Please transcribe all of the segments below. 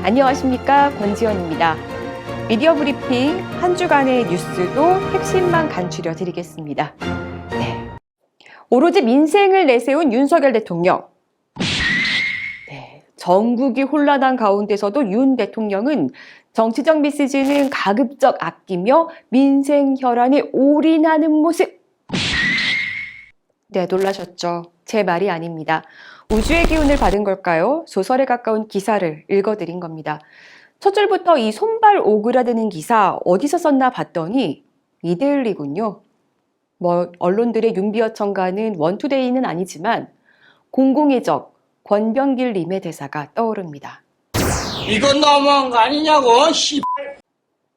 안녕하십니까, 권지연입니다. 미디어 브리핑 한 주간의 뉴스도 핵심만 간추려 드리겠습니다. 네. 오로지 민생을 내세운 윤석열 대통령. 네. 전국이 혼란한 가운데서도 윤 대통령은 정치적 메시지는 가급적 아끼며 민생 혈안에 올인하는 모습. 네, 놀라셨죠? 제 말이 아닙니다. 우주의 기운을 받은 걸까요? 소설에 가까운 기사를 읽어드린 겁니다. 첫 줄부터 이 손발 오그라드는 기사 어디서 썼나 봤더니 이데일리군요. 언론들의 윤비어천가는 원투데이는 아니지만 공공의 적 권병길님의 대사가 떠오릅니다. 이건 너무한 거 아니냐고,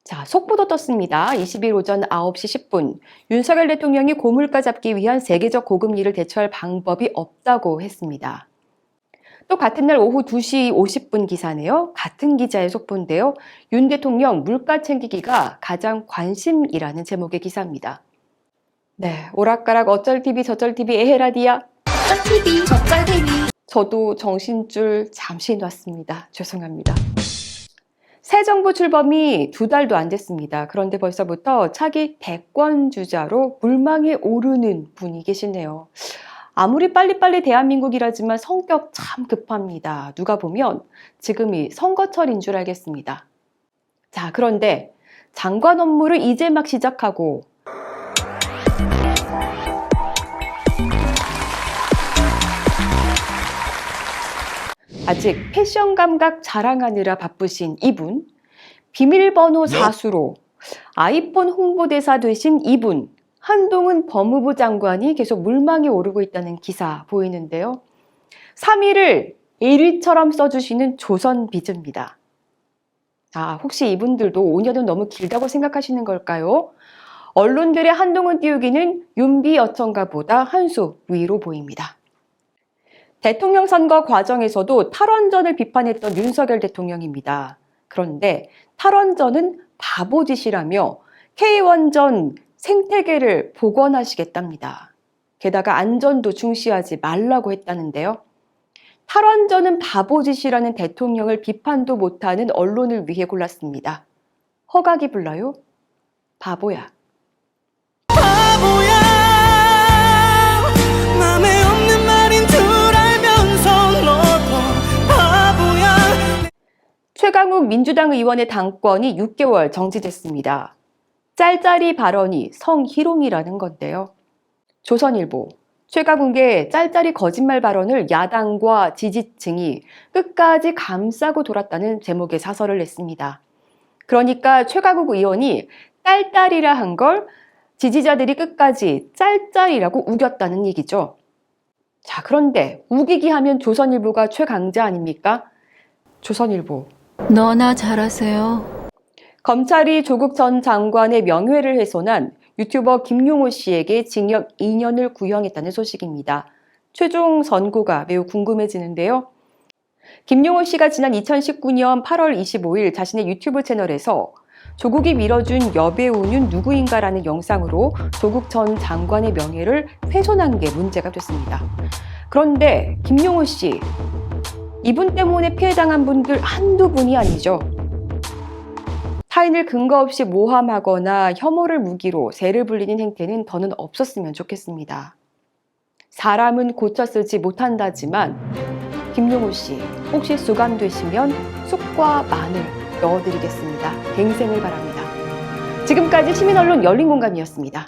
자, 속보도 떴습니다. 20일 오전 9시 10분 윤석열 대통령이 고물가 잡기 위한 세계적 고금리를 대처할 방법이 없다고 했습니다. 또 같은 날 오후 2시 50분 기사네요. 같은 기자의 속보인데요. 윤 대통령 물가 챙기기가 가장 관심이라는 제목의 기사입니다. 네, 오락가락 어쩔 TV 저쩔 TV 에헤라디야. 어쩔 TV 저쩔 TV. 저도 정신줄 잠시 놨습니다. 죄송합니다. 새 정부 출범이 2달도 안 됐습니다. 그런데 벌써부터 차기 대권 주자로 물망에 오르는 분이 계시네요. 아무리 빨리빨리 대한민국이라지만 성격 참 급합니다. 누가 보면 지금이 선거철인 줄 알겠습니다. 자, 그런데 장관 업무를 이제 막 시작하고 아직 패션 감각 자랑하느라 바쁘신 이분, 비밀번호 사수로 아이폰 홍보대사 되신 이분, 한동훈 법무부 장관이 계속 물망에 오르고 있다는 기사 보이는데요. 3위를 1위처럼 써주시는 조선비즈입니다. 아, 혹시 이분들도 5년은 너무 길다고 생각하시는 걸까요? 언론들의 한동훈 띄우기는 윤비어천가보다 한 수 위로 보입니다. 대통령 선거 과정에서도 탈원전을 비판했던 윤석열 대통령입니다. 그런데 탈원전은 바보짓이라며 K원전 생태계를 복원하시겠답니다. 게다가 안전도 중시하지 말라고 했다는데요. 탈원전은 바보짓이라는 대통령을 비판도 못하는 언론을 위해 골랐습니다. 허각이 불러요? 바보야. 최강욱 민주당 의원의 당권이 6개월 정지됐습니다. 짤짤이 발언이 성희롱이라는 건데요. 조선일보, 최강욱의 짤짤이 거짓말 발언을 야당과 지지층이 끝까지 감싸고 돌았다는 제목의 사설을 냈습니다. 그러니까 최강욱 의원이 딸딸이라 한 걸 지지자들이 끝까지 짤짤이라고 우겼다는 얘기죠. 자, 그런데 우기기 하면 조선일보가 최강자 아닙니까? 조선일보. 너나 잘하세요. 검찰이 조국 전 장관의 명예를 훼손한 유튜버 김용호 씨에게 징역 2년을 구형했다는 소식입니다. 최종 선고가 매우 궁금해지는데요. 김용호 씨가 지난 2019년 8월 25일 자신의 유튜브 채널에서 조국이 밀어준 여배우는 누구인가라는 영상으로 조국 전 장관의 명예를 훼손한 게 문제가 됐습니다. 그런데 김용호 씨, 이분 때문에 피해당한 분들 한두 분이 아니죠. 타인을 근거 없이 모함하거나 혐오를 무기로 세를 불리는 행태는 더는 없었으면 좋겠습니다. 사람은 고쳐 쓰지 못한다지만 김용호 씨, 혹시 수감되시면 쑥과 마늘 넣어드리겠습니다. 갱생을 바랍니다. 지금까지 시민언론 열린공감이었습니다.